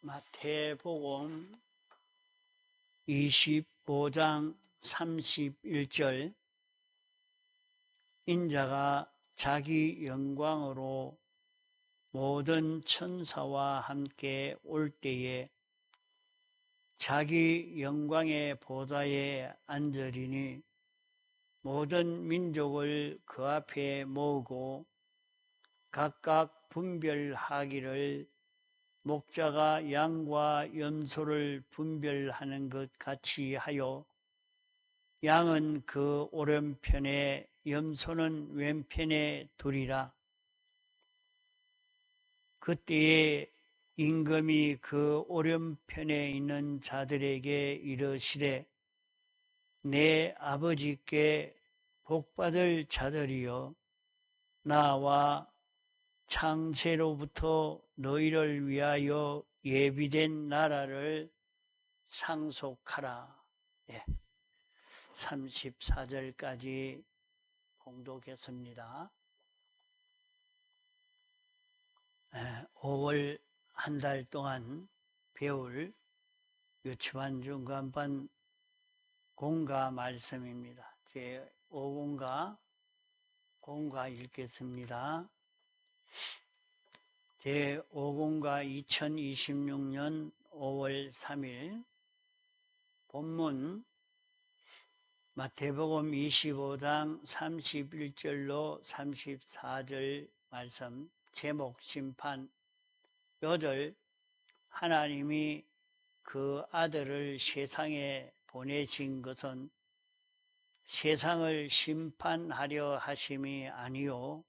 마태복음 25장 31절 인자가 자기 영광으로 모든 천사와 함께 올 때에 자기 영광의 보좌에 앉으리니 모든 민족을 그 앞에 모으고 각각 분별하기를 목자가 양과 염소를 분별하는 것 같이 하여 양은 그 오른편에 염소는 왼편에 두리라. 그때에 임금이 그 오른편에 있는 자들에게 이르시되 내 아버지께 복받을 자들이여 나와 창세로부터 너희를 위하여 예비된 나라를 상속하라. 34절까지 봉독했습니다. 5월 한 달 동안 배울 유치원 중간반 공과 말씀입니다. 제 5공과 공과 읽겠습니다. 제 5공과 2026년 5월 3일 본문 마태복음 25장 31절로 34절 말씀 제목 심판 8절 하나님이 그 아들을 세상에 보내신 것은 세상을 심판하려 하심이 아니요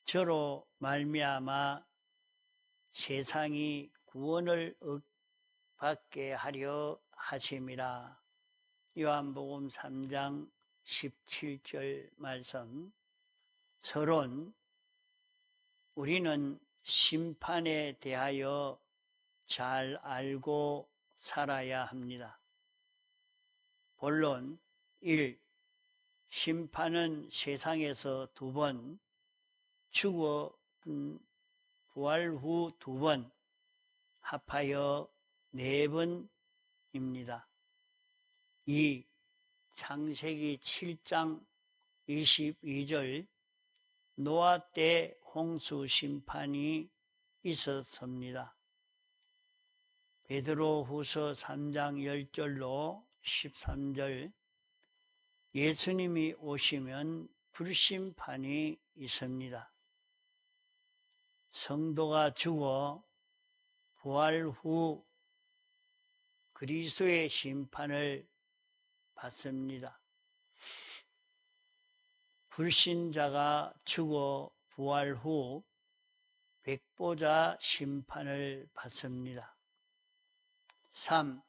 저로 말미암아 세상이 구원을 받게 하려 하심이라. 요한복음 3장 17절 말씀 서론 우리는 심판에 대하여 잘 알고 살아야 합니다. 본론 1. 심판은 세상에서 2번, 죽어 부활 후 2번, 합하여 4번입니다. 2. 창세기 7장 22절 노아 때 홍수 심판이 있었습니다. 베드로후서 3장 10절로 13절 예수님이 오시면 불심판이 있습니다. 성도가 죽어 부활 후 그리스도의 심판을 받습니다. 불신자가 죽어 부활 후 백보자 심판을 받습니다. 3.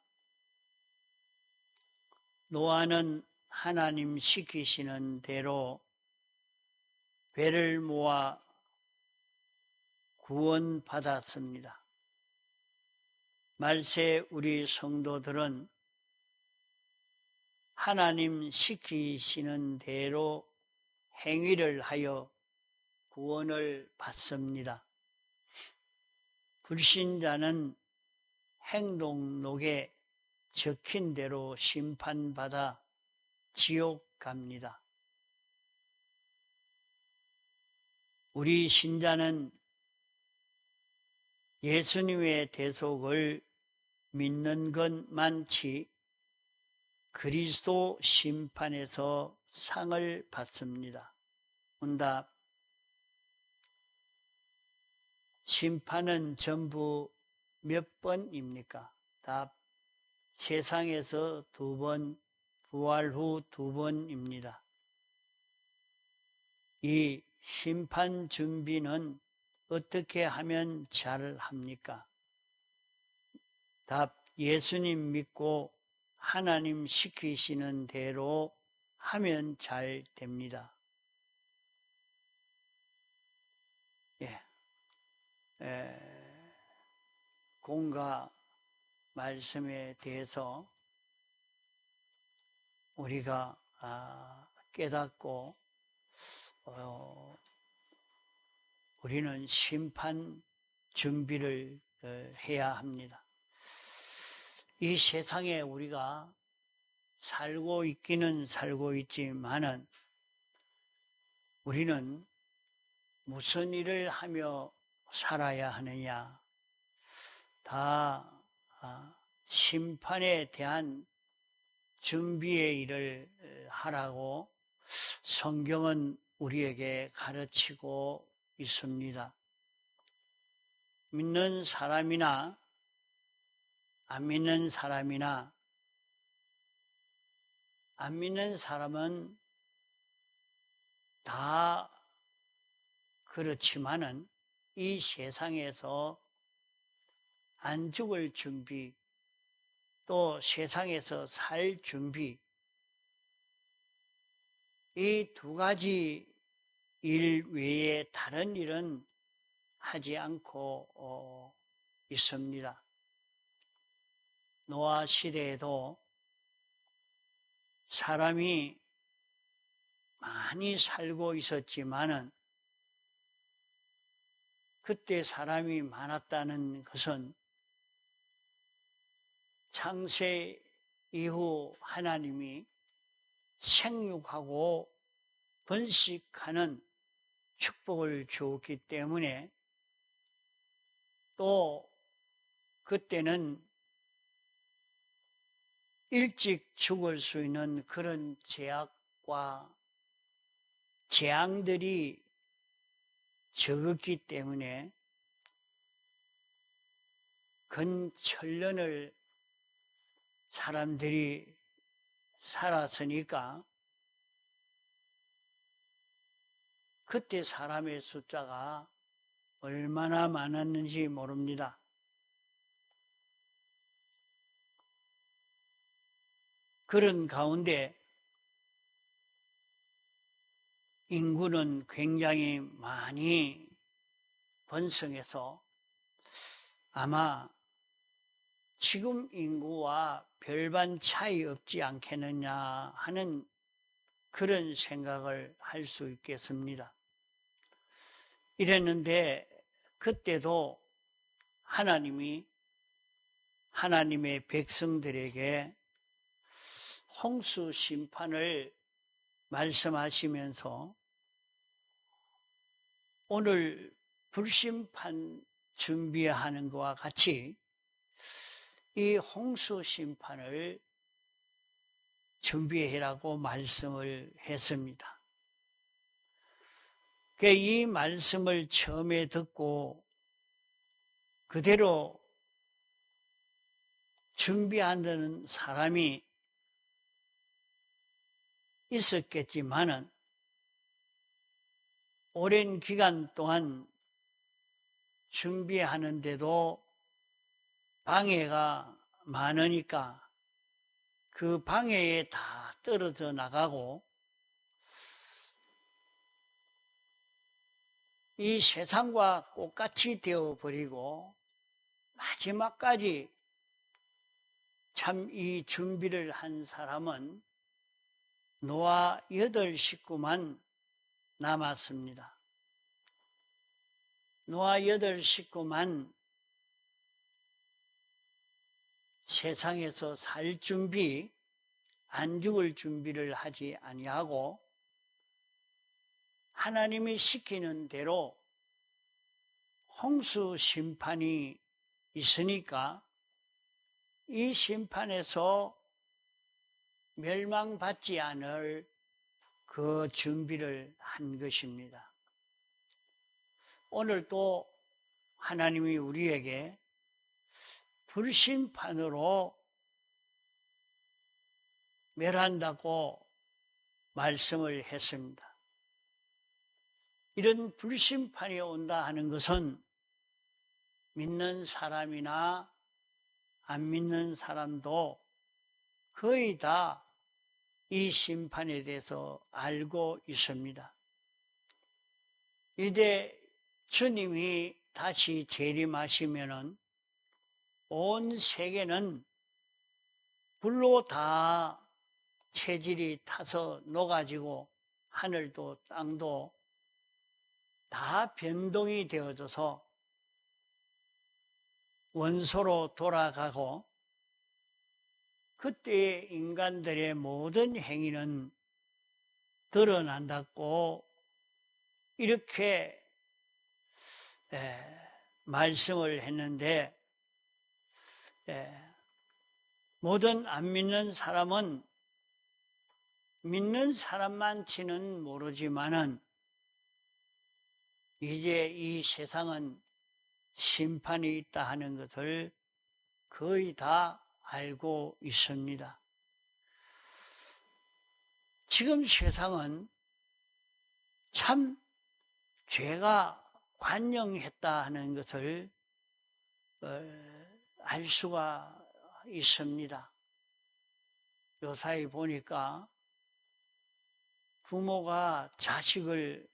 노아는 하나님 시키시는 대로 배를 모아 구원받았습니다. 말세 우리 성도들은 하나님 시키시는 대로 행위를 하여 구원을 받습니다. 불신자는 행동록에 적힌 대로 심판받아 지옥 갑니다. 우리 신자는 예수님의 대속을 믿는 것만치 그리스도 심판에서 상을 받습니다. 응답. 심판은 전부 몇 번입니까? 답. 세상에서 2번, 부활 후 2번입니다. 이 심판 준비는 어떻게 하면 잘 합니까? 답. 예수님 믿고 하나님 시키시는 대로 하면 잘 됩니다. 공과 말씀에 대해서 우리가 깨닫고 우리는 심판 준비를 해야 합니다. 이 세상에 우리가 살고 있기는 살고 있지만은 우리는 무슨 일을 하며 살아야 하느냐? 다 심판에 대한 준비의 일을 하라고 성경은 우리에게 가르치고 있습니다. 믿는 사람이나 안 믿는 사람이나 안 믿는 사람은 다 그렇지만은 이 세상에서 안 죽을 준비, 또 세상에서 살 준비, 이 두 가지 일 외에 다른 일은 하지 않고 있습니다. 노아 시대에도 사람이 많이 살고 있었지만은 그때 사람이 많았다는 것은 창세 이후 하나님이 생육하고 번식하는 축복을 주었기 때문에 또 그때는 일찍 죽을 수 있는 그런 제약과 재앙들이 적었기 때문에 근 천년을 사람들이 살았으니까 그때 사람의 숫자가 얼마나 많았는지 모릅니다. 그런 가운데 인구는 굉장히 많이 번성해서 아마 지금 인구와 별반 차이 없지 않겠느냐 하는 그런 생각을 할 수 있겠습니다. 이랬는데 그때도 하나님이 하나님의 백성들에게 홍수 심판을 말씀하시면서 오늘 불심판 준비하는 것과 같이 이 홍수 심판을 준비해라고 말씀을 했습니다. 이 말씀을 처음에 듣고 그대로 준비한다는 사람이 있었겠지만은 오랜 기간 동안 준비하는데도 방해가 많으니까 그 방해에 다 떨어져 나가고 이 세상과 똑같이 되어버리고 마지막까지 참 이 준비를 한 사람은 노아 8 식구만 남았습니다. 노아 8 식구만 세상에서 살 준비, 안 죽을 준비를 하지 아니하고 하나님이 시키는 대로 홍수 심판이 있으니까 이 심판에서 멸망받지 않을 그 준비를 한 것입니다. 오늘 또 하나님이 우리에게 불심판으로 멸한다고 말씀을 했습니다. 이런 불심판이 온다 하는 것은 믿는 사람이나 안 믿는 사람도 거의 다 이 심판에 대해서 알고 있습니다. 이제 주님이 다시 재림하시면은 온 세계는 불로 다 체질이 타서 녹아지고 하늘도 땅도 다 변동이 되어져서 원소로 돌아가고 그때 인간들의 모든 행위는 드러난다고 이렇게 말씀을 했는데, 모든 안 믿는 사람은 믿는 사람만치는 모르지만은 이제 이 세상은 심판이 있다 하는 것을 거의 다 알고 있습니다. 지금 세상은 참 죄가 관영했다 하는 것을 알 수가 있습니다. 요사이 보니까 부모가 자식을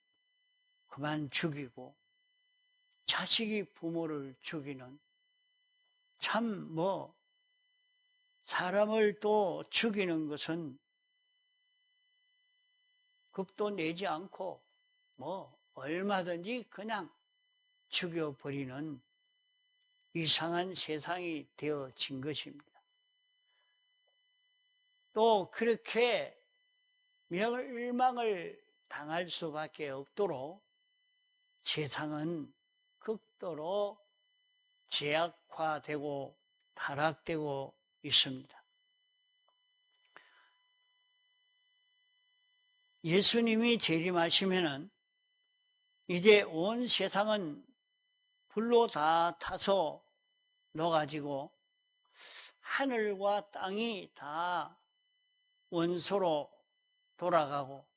그만 죽이고 자식이 부모를 죽이는, 참 사람을 또 죽이는 것은 겁도 내지 않고 얼마든지 그냥 죽여버리는 이상한 세상이 되어진 것입니다. 또 그렇게 멸망을 당할 수밖에 없도록 세상은 극도로 죄악화되고 타락되고 있습니다. 예수님이 재림하시면은 이제 온 세상은 불로 다 타서 녹아지고 하늘과 땅이 다 원소로 돌아가고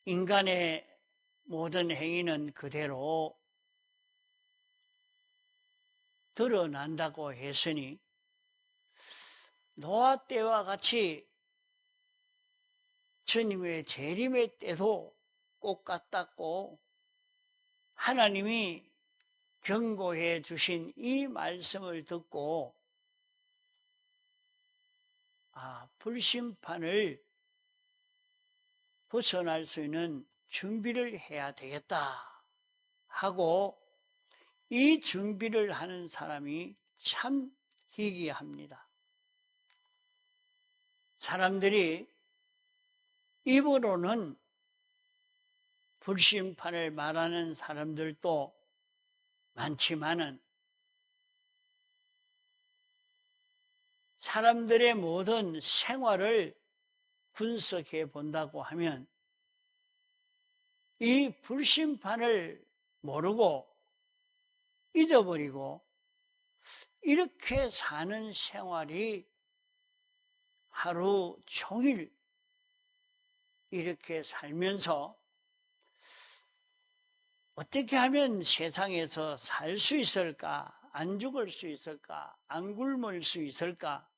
인간의 모든 행위는 그대로 드러난다고 했으니 노아 때와 같이 주님의 재림의 때도 꼭 같았고, 하나님이 경고해 주신 이 말씀을 듣고 불심판을 벗어날 수 있는 준비를 해야 되겠다 하고 이 준비를 하는 사람이 참 희귀합니다. 사람들이 입으로는 불심판을 말하는 사람들도 많지만은 사람들의 모든 생활을 분석해 본다고 하면 이 불심판을 모르고 잊어버리고 이렇게 사는 생활이 하루 종일 이렇게 살면서 어떻게 하면 세상에서 살 수 있을까? 안 죽을 수 있을까? 안 굶을 수 있을까?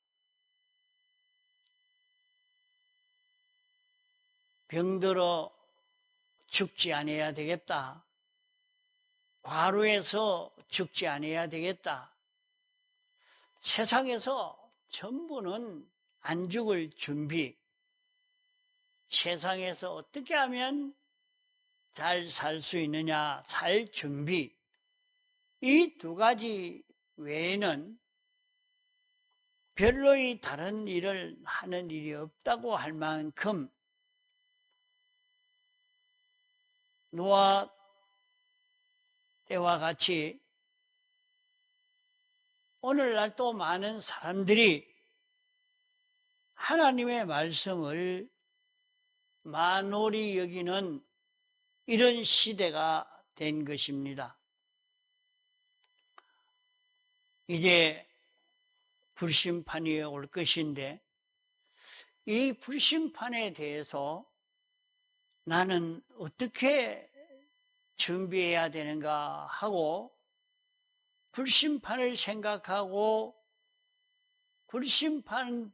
병들어 죽지 않아야 되겠다. 과로해서 죽지 않아야 되겠다. 세상에서 전부는 안 죽을 준비, 세상에서 어떻게 하면 잘 살 수 있느냐, 살 준비, 이 두 가지 외에는 별로의 다른 일을 하는 일이 없다고 할 만큼 노아 때와 같이 오늘날 또 많은 사람들이 하나님의 말씀을 만홀히 여기는 이런 시대가 된 것입니다. 이제 불심판이 올 것인데 이 불심판에 대해서 나는 어떻게 준비해야 되는가 하고 불심판을 생각하고 불심판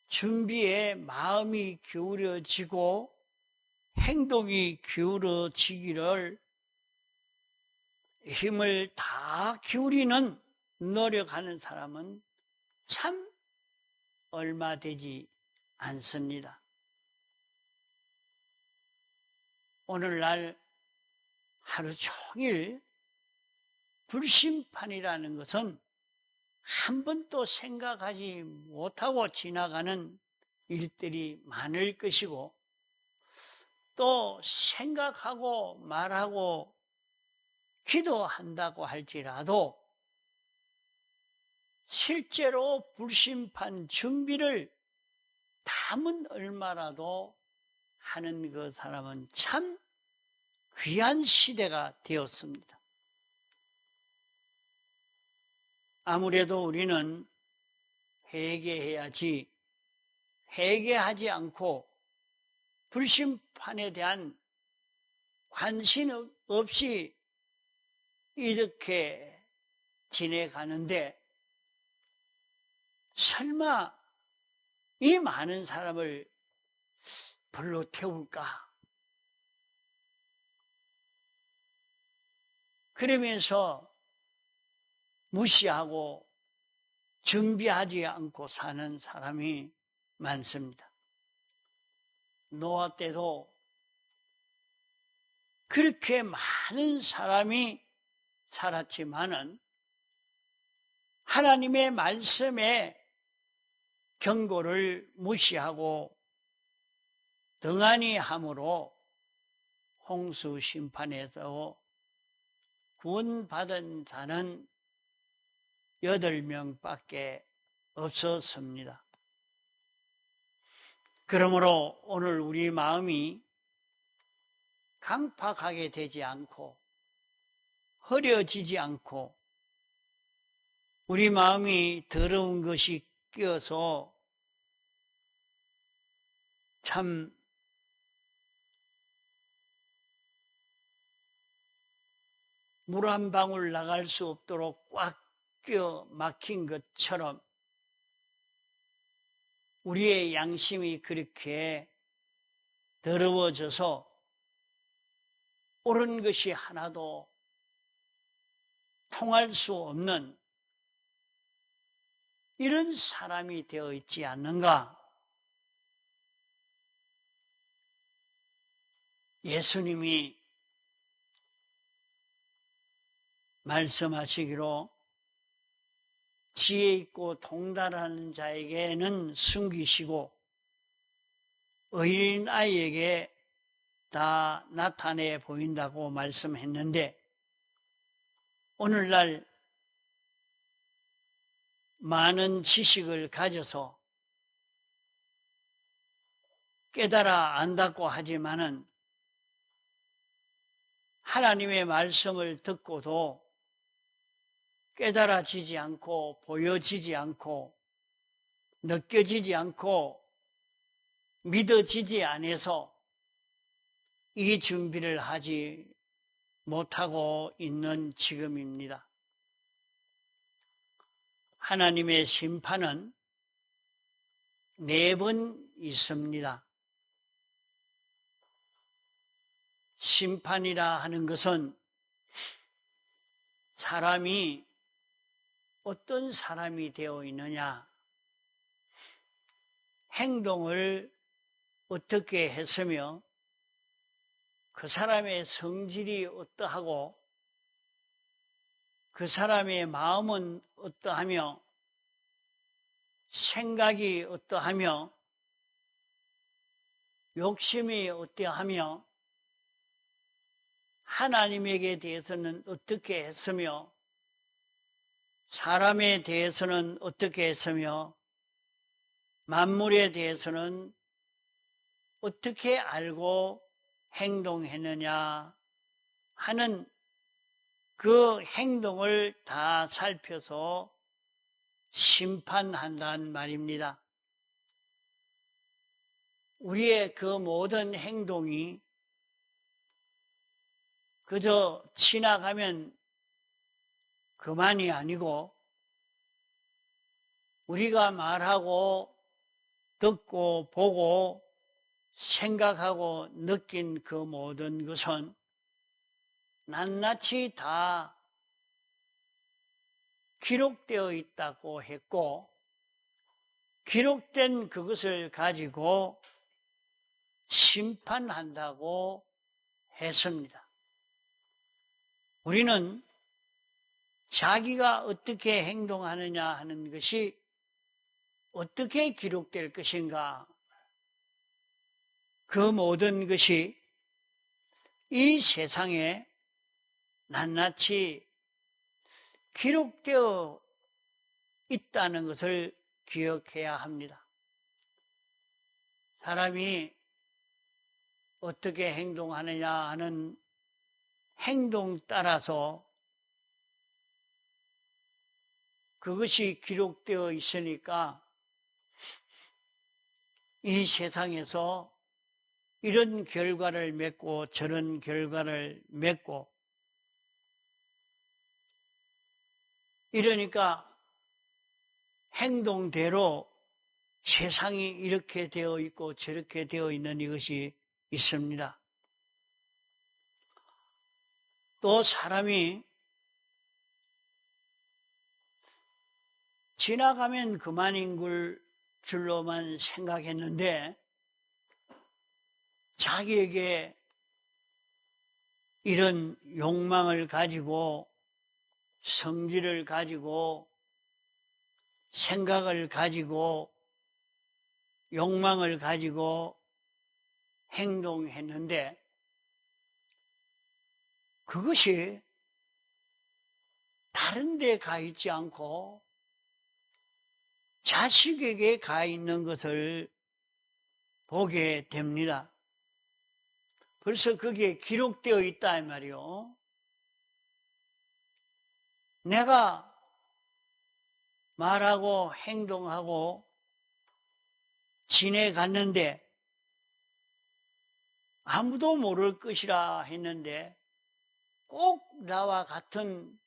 준비에 마음이 기울여지고 행동이 기울어지기를 힘을 다 기울이는 노력하는 사람은 참 얼마 되지 않습니다. 오늘날 하루 종일 불심판이라는 것은 한 번도 생각하지 못하고 지나가는 일들이 많을 것이고, 또 생각하고 말하고 기도한다고 할지라도 실제로 불심판 준비를 남은 얼마라도 하는 그 사람은 참 귀한 시대가 되었습니다. 아무래도 우리는 회개해야지, 회개하지 않고 불심판에 대한 관심 없이 이렇게 지내가는데, 설마 이 많은 사람을 불러 태울까? 그러면서 무시하고 준비하지 않고 사는 사람이 많습니다. 노아 때도 그렇게 많은 사람이 살았지만은 하나님의 말씀에 경고를 무시하고 등한히 함으로 홍수 심판에서 구원받은 자는 8명밖에 없었습니다. 그러므로 오늘 우리 마음이 강팍하게 되지 않고 흐려지지 않고 우리 마음이 더러운 것이 끼어서 참 물 한 방울 나갈 수 없도록 꽉 껴 막힌 것처럼 우리의 양심이 그렇게 더러워져서 옳은 것이 하나도 통할 수 없는 이런 사람이 되어 있지 않는가? 예수님이 말씀하시기로 지혜 있고 통달하는 자에게는 숨기시고 어린 아이에게 다 나타내 보인다고 말씀했는데, 오늘날 많은 지식을 가져서 깨달아 안다고 하지만은 하나님의 말씀을 듣고도 깨달아지지 않고 보여지지 않고 느껴지지 않고 믿어지지 않아서 이 준비를 하지 못하고 있는 지금입니다. 하나님의 심판은 4번 있습니다. 심판이라 하는 것은 사람이 어떤 사람이 되어 있느냐, 행동을 어떻게 했으며 그 사람의 성질이 어떠하고 그 사람의 마음은 어떠하며 생각이 어떠하며 욕심이 어떠하며 하나님에게 대해서는 어떻게 했으며 사람에 대해서는 어떻게 했으며 만물에 대해서는 어떻게 알고 행동했느냐 하는 그 행동을 다 살펴서 심판한다는 말입니다. 우리의 그 모든 행동이 그저 지나가면 그만이 아니고 우리가 말하고 듣고 보고 생각하고 느낀 그 모든 것은 낱낱이 다 기록되어 있다고 했고, 기록된 그것을 가지고 심판한다고 했습니다. 우리는 자기가 어떻게 행동하느냐 하는 것이 어떻게 기록될 것인가, 그 모든 것이 이 세상에 낱낱이 기록되어 있다는 것을 기억해야 합니다. 사람이 어떻게 행동하느냐 하는 행동 따라서 그것이 기록되어 있으니까 이 세상에서 이런 결과를 맺고 저런 결과를 맺고, 이러니까 행동대로 세상이 이렇게 되어 있고 저렇게 되어 있는 이것이 있습니다. 또 사람이 지나가면 그만인 줄로만 생각했는데 자기에게 이런 욕망을 가지고 성질을 가지고 생각을 가지고 욕망을 가지고 행동했는데 그것이 다른 데 가 있지 않고 자식에게 가 있는 것을 보게 됩니다. 벌써 그게 기록되어 있다 이 말이요. 내가 말하고 행동하고 지내갔는데 아무도 모를 것이라 했는데 꼭 나와 같은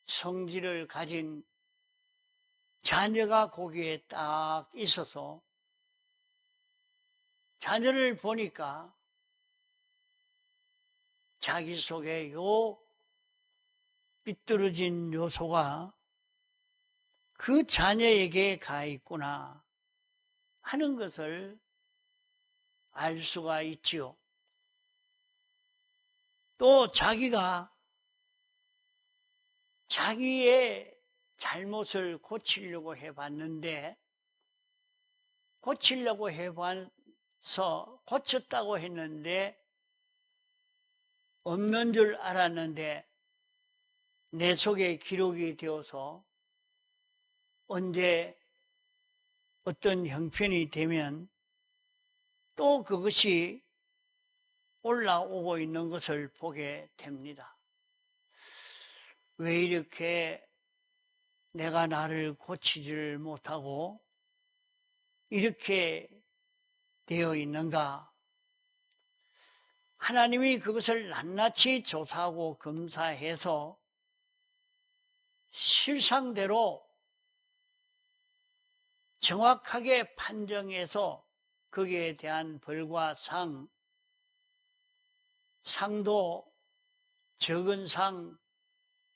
성질을 가진 자녀가 거기에 딱 있어서 자녀를 보니까 자기 속에 요 삐뚤어진 요소가 그 자녀에게 가 있구나 하는 것을 알 수가 있지요. 또 자기가 자기의 잘못을 고치려고 해봤는데 고치려고 해봐서 고쳤다고 했는데 없는 줄 알았는데 내 속에 기록이 되어서 언제 어떤 형편이 되면 또 그것이 올라오고 있는 것을 보게 됩니다. 왜 이렇게 내가 나를 고치지를 못하고 이렇게 되어 있는가? 하나님이 그것을 낱낱이 조사하고 검사해서 실상대로 정확하게 판정해서 거기에 대한 벌과 상도 적은 상,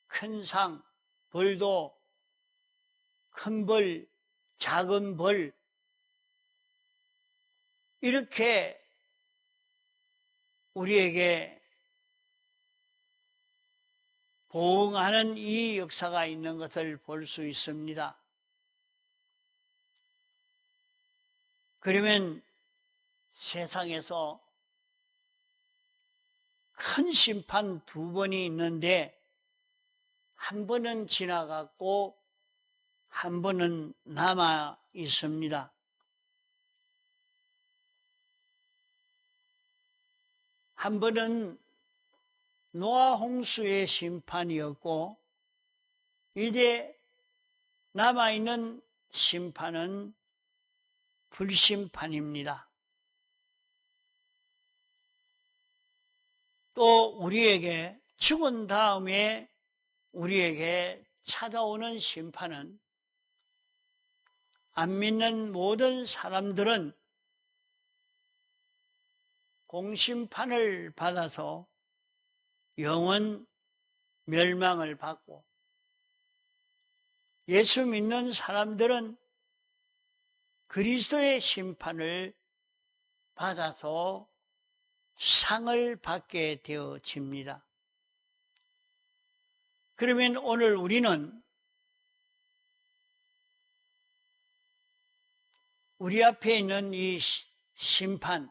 큰 상, 벌도 큰 벌, 작은 벌, 이렇게 우리에게 보응하는 이 역사가 있는 것을 볼 수 있습니다. 그러면 세상에서 큰 심판 2번이 있는데 한 번은 지나갔고 한 번은 남아 있습니다. 한 번은 노아 홍수의 심판이었고 이제 남아있는 심판은 불심판입니다. 또 우리에게 죽은 다음에 우리에게 찾아오는 심판은 안 믿는 모든 사람들은 공심판을 받아서 영원 멸망을 받고 예수 믿는 사람들은 그리스도의 심판을 받아서 상을 받게 되어집니다. 그러면 오늘 우리는 우리 앞에 있는 이 심판,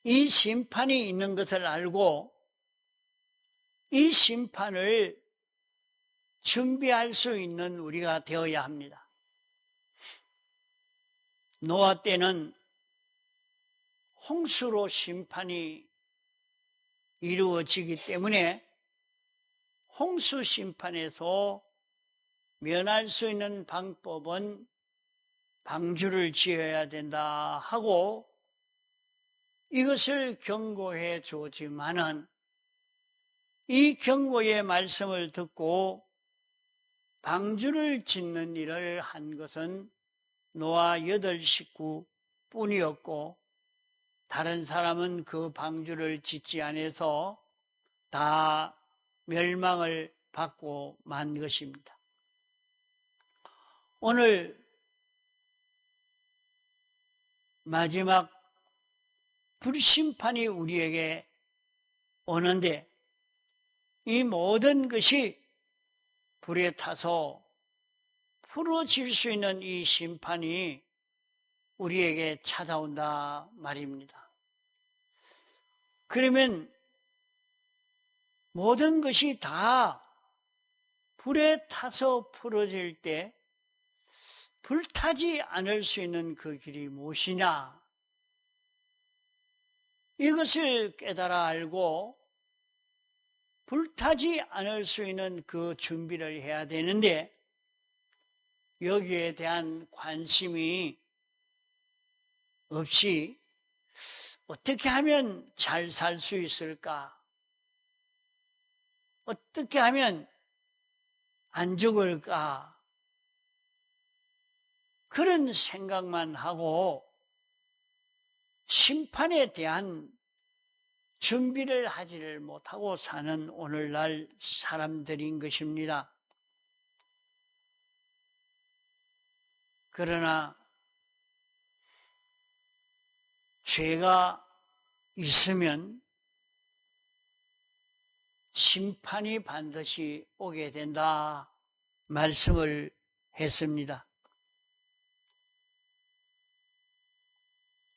이 심판이 있는 것을 알고 이 심판을 준비할 수 있는 우리가 되어야 합니다. 노아 때는 홍수로 심판이 이루어지기 때문에 홍수 심판에서 면할 수 있는 방법은 방주를 지어야 된다 하고 이것을 경고해 주지만은 이 경고의 말씀을 듣고 방주를 짓는 일을 한 것은 노아 8식구 뿐이었고 다른 사람은 그 방주를 짓지 않아서 다 멸망을 받고 만 것입니다. 오늘 마지막 불심판이 우리에게 오는데 이 모든 것이 불에 타서 풀어질 수 있는 이 심판이 우리에게 찾아온다 말입니다. 그러면 모든 것이 다 불에 타서 풀어질 때 불타지 않을 수 있는 그 길이 무엇이냐? 이것을 깨달아 알고 불타지 않을 수 있는 그 준비를 해야 되는데 여기에 대한 관심이 없이 어떻게 하면 잘 살 수 있을까? 어떻게 하면 안 죽을까? 그런 생각만 하고 심판에 대한 준비를 하지를 못하고 사는 오늘날 사람들인 것입니다. 그러나 죄가 있으면 심판이 반드시 오게 된다 말씀을 했습니다.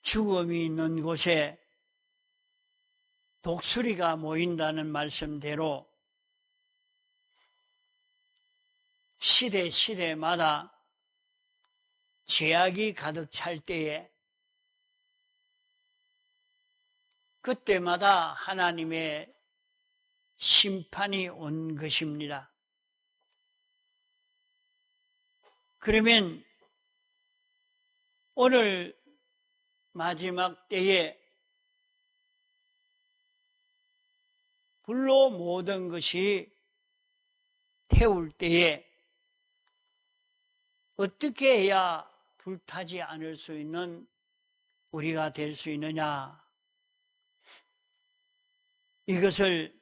죽음이 있는 곳에 독수리가 모인다는 말씀대로 시대마다 죄악이 가득 찰 때에 그때마다 하나님의 심판이 온 것입니다. 그러면 오늘 마지막 때에 불로 모든 것이 태울 때에 어떻게 해야 불타지 않을 수 있는 우리가 될 수 있느냐? 이것을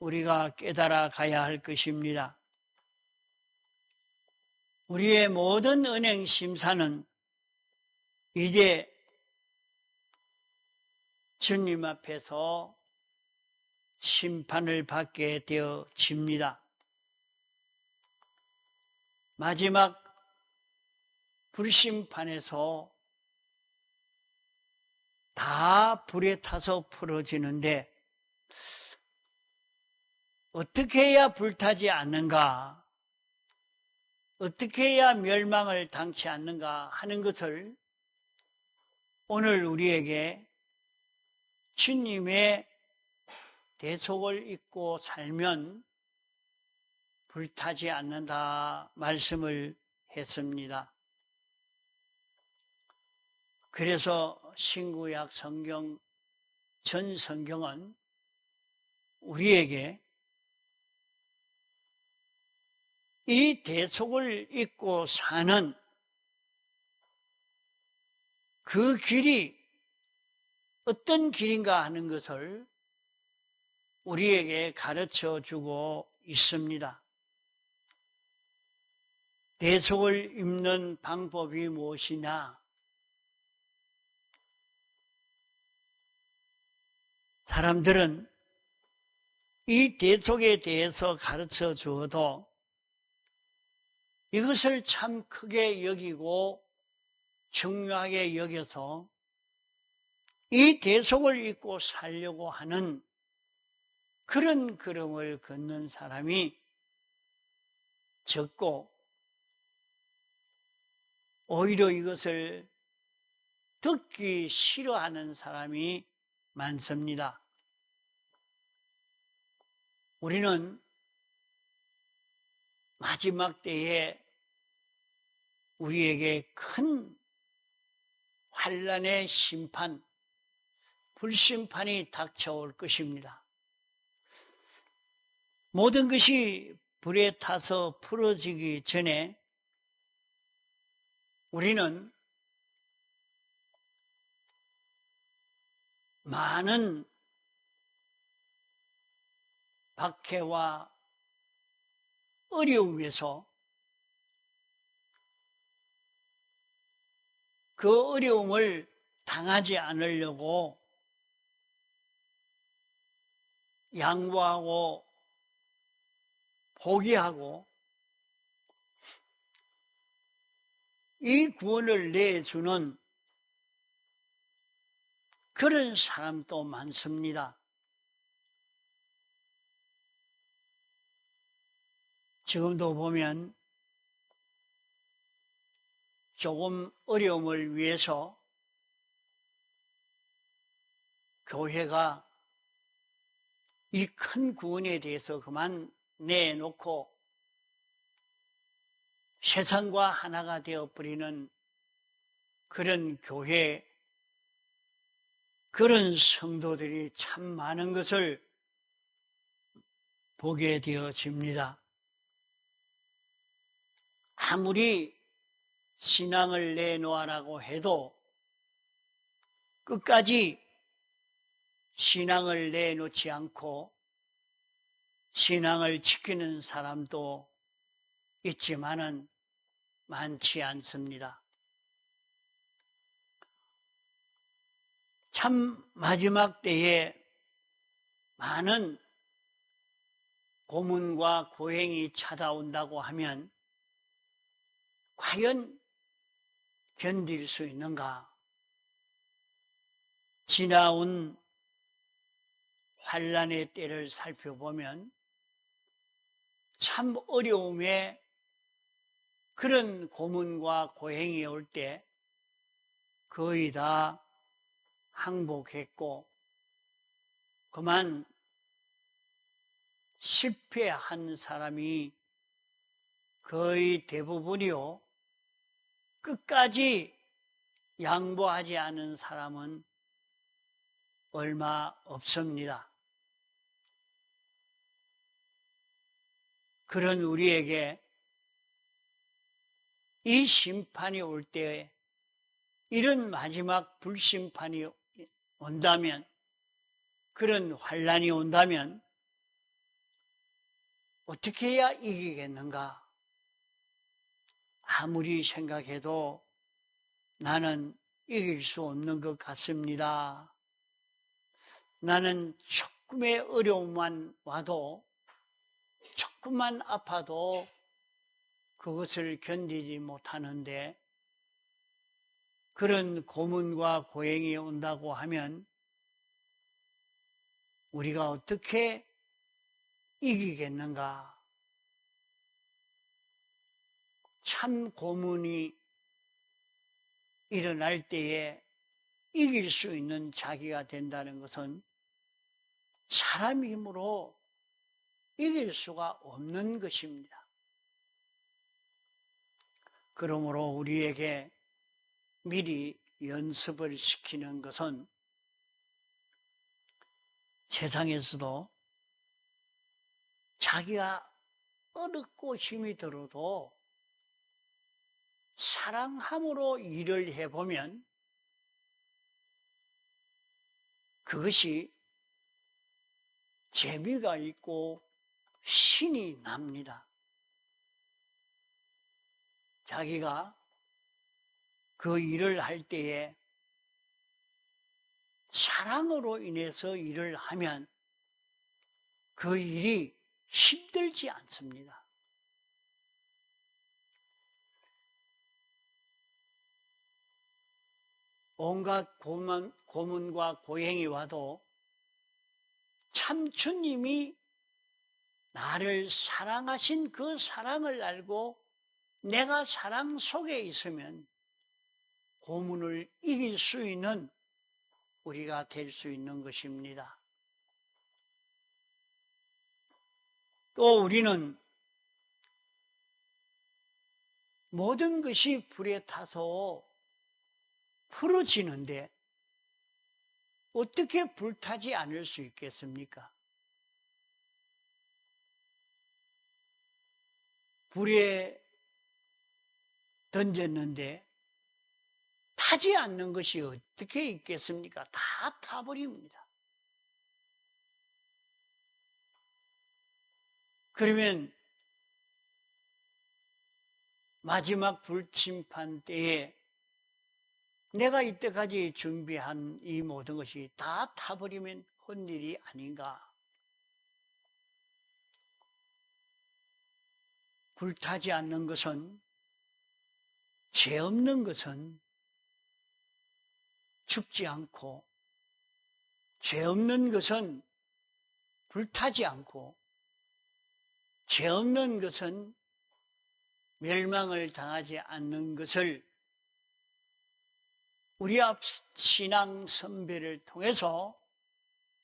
우리가 깨달아 가야 할 것입니다. 우리의 모든 은행 심사는 이제 주님 앞에서 심판을 받게 되어집니다. 마지막 불심판에서 다 불에 타서 풀어지는데 어떻게 해야 불타지 않는가? 어떻게 해야 멸망을 당치 않는가 하는 것을 오늘 우리에게 주님의 대속을 잊고 살면 불타지 않는다 말씀을 했습니다. 그래서 신구약 성경, 전 성경은 우리에게 이 대속을 잊고 사는 그 길이 어떤 길인가 하는 것을 우리에게 가르쳐 주고 있습니다. 대속을 입는 방법이 무엇이냐? 사람들은 이 대속에 대해서 가르쳐 주어도 이것을 참 크게 여기고 중요하게 여겨서 이 대속을 잊고 살려고 하는 그런 걸음을 걷는 사람이 적고, 오히려 이것을 듣기 싫어하는 사람이 많습니다. 우리는 마지막 때에 우리에게 큰 환난의 심판, 불심판이 닥쳐올 것입니다. 모든 것이 불에 타서 풀어지기 전에 우리는 많은 박해와 어려움에서 그 어려움을 당하지 않으려고 양보하고 포기하고 이 구원을 내주는 그런 사람도 많습니다. 지금도 보면 조금 어려움을 위해서 교회가 이 큰 구원에 대해서 그만 내놓고 세상과 하나가 되어버리는 그런 교회, 그런 성도들이 참 많은 것을 보게 되어집니다. 아무리 신앙을 내놓으라고 해도 끝까지 신앙을 내놓지 않고 신앙을 지키는 사람도 있지만은 많지 않습니다. 참 마지막 때에 많은 고문과 고행이 찾아온다고 하면 과연 견딜 수 있는가? 지나온 환난의 때를 살펴보면 참 어려움에 그런 고문과 고행이 올 때 거의 다 항복했고 그만 실패한 사람이 거의 대부분이요. 끝까지 양보하지 않은 사람은 얼마 없습니다. 그런 우리에게 이 심판이 올 때, 이런 마지막 불심판이 온다면, 그런 환난이 온다면 어떻게 해야 이기겠는가? 아무리 생각해도 나는 이길 수 없는 것 같습니다. 나는 조금의 어려움만 와도, 조금만 아파도 그것을 견디지 못하는데, 그런 고문과 고행이 온다고 하면 우리가 어떻게 이기겠는가? 참 고문이 일어날 때에 이길 수 있는 자기가 된다는 것은 사람 힘으로 이길 수가 없는 것입니다. 그러므로 우리에게 미리 연습을 시키는 것은 세상에서도 자기가 어렵고 힘이 들어도 사랑함으로 일을 해보면 그것이 재미가 있고 신이 납니다. 자기가 그 일을 할 때에 사랑으로 인해서 일을 하면 그 일이 힘들지 않습니다. 온갖 고문과 고행이 와도 참 주님이 나를 사랑하신 그 사랑을 알고 내가 사랑 속에 있으면 고문을 이길 수 있는 우리가 될 수 있는 것입니다. 또 우리는 모든 것이 불에 타서 풀어지는데 어떻게 불타지 않을 수 있겠습니까? 불에 던졌는데 타지 않는 것이 어떻게 있겠습니까? 다 타버립니다. 그러면 마지막 불침판 때에 내가 이때까지 준비한 이 모든 것이 다 타버리면 헛일이 아닌가? 불타지 않는 것은, 죄 없는 것은 죽지 않고, 죄 없는 것은 불타지 않고, 죄 없는 것은 멸망을 당하지 않는 것을 우리 앞 신앙 선배를 통해서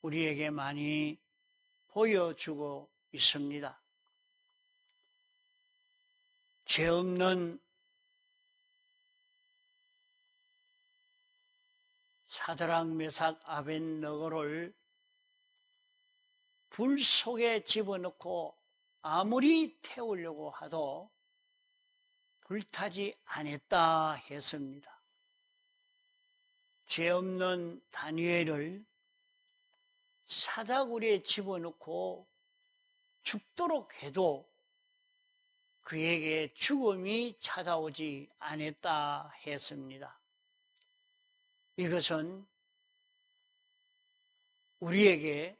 우리에게 많이 보여주고 있습니다. 죄 없는 사드락, 메삭, 아벳느고를 불 속에 집어넣고 아무리 태우려고 하도 불타지 않았다 했습니다. 죄 없는 다니엘을 사다구리에 집어넣고 죽도록 해도 그에게 죽음이 찾아오지 않았다 했습니다. 이것은 우리에게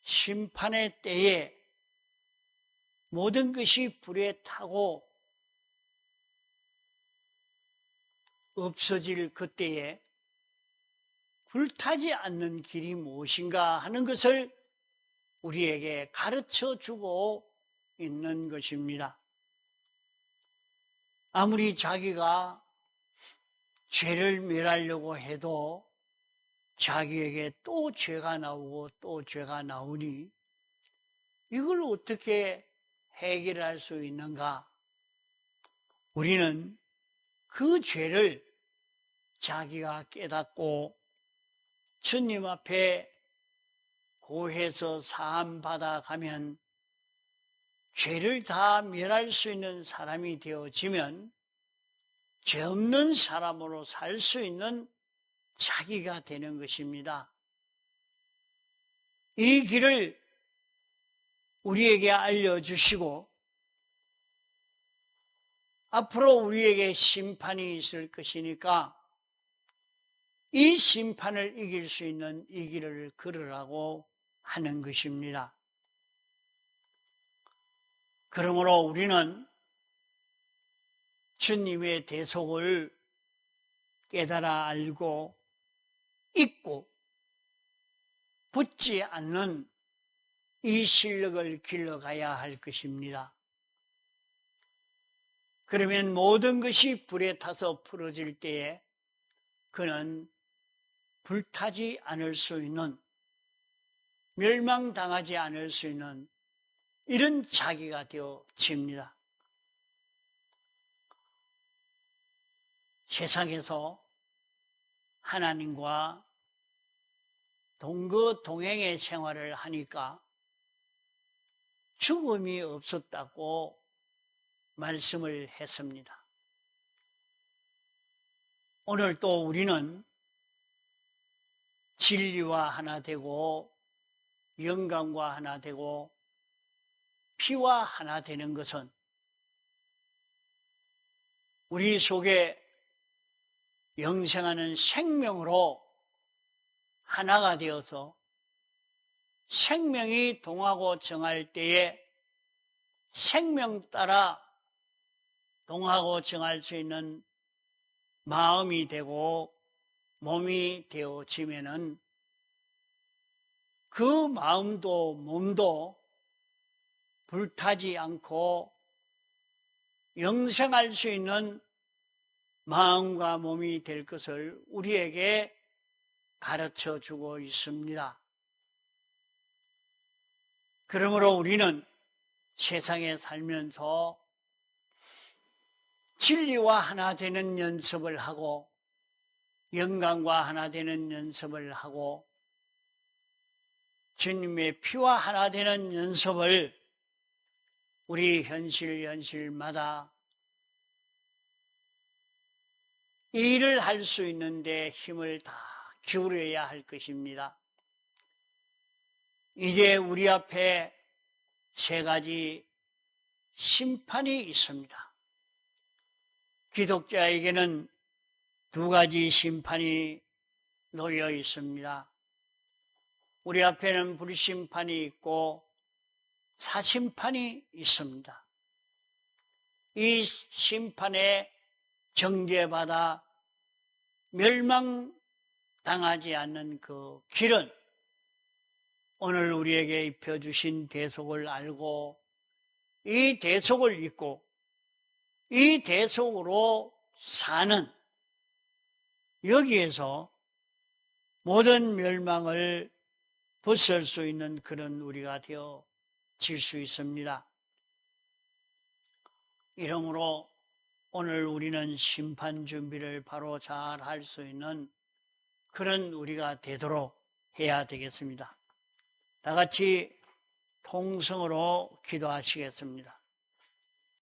심판의 때에 모든 것이 불에 타고 없어질 그때에 불타지 않는 길이 무엇인가 하는 것을 우리에게 가르쳐 주고 있는 것입니다. 아무리 자기가 죄를 멸하려고 해도 자기에게 또 죄가 나오고 또 죄가 나오니 이걸 어떻게 해결할 수 있는가? 우리는 그 죄를 자기가 깨닫고 주님 앞에 고해서 사함 받아 가면 죄를 다 멸할 수 있는 사람이 되어지면 죄 없는 사람으로 살 수 있는 자기가 되는 것입니다. 이 길을 우리에게 알려주시고 앞으로 우리에게 심판이 있을 것이니까 이 심판을 이길 수 있는 이 길을 걸으라고 하는 것입니다. 그러므로 우리는 주님의 대속을 깨달아 알고 잊고 붙지 않는 이 실력을 길러가야 할 것입니다. 그러면 모든 것이 불에 타서 풀어질 때에 그는 불타지 않을 수 있는, 멸망당하지 않을 수 있는 이런 자기가 되어집니다. 세상에서 하나님과 동거동행의 생활을 하니까 죽음이 없었다고 말씀을 했습니다. 오늘 또 우리는 진리와 하나 되고 영광과 하나 되고 피와 하나 되는 것은 우리 속에 영생하는 생명으로 하나가 되어서 생명이 동하고 정할 때에 생명 따라 동하고 정할 수 있는 마음이 되고 몸이 되어지면은 그 마음도 몸도 불타지 않고 영생할 수 있는 마음과 몸이 될 것을 우리에게 가르쳐 주고 있습니다. 그러므로 우리는 세상에 살면서 진리와 하나 되는 연습을 하고 영광과 하나 되는 연습을 하고 주님의 피와 하나 되는 연습을 우리 현실마다 이 일을 할 수 있는데 힘을 다 기울여야 할 것입니다. 이제 우리 앞에 세 가지 심판이 있습니다. 기독자에게는 두 가지 심판이 놓여 있습니다. 우리 앞에는 불심판이 있고 사심판이 있습니다. 이 심판에 정죄받아 멸망당하지 않는 그 길은 오늘 우리에게 입혀주신 대속을 알고 이 대속을 잊고 이 대속으로 사는 여기에서 모든 멸망을 벗을 수 있는 그런 우리가 되어질 수 있습니다. 이러므로 오늘 우리는 심판 준비를 바로 잘 할 수 있는 그런 우리가 되도록 해야 되겠습니다. 다 같이 통성으로 기도하시겠습니다.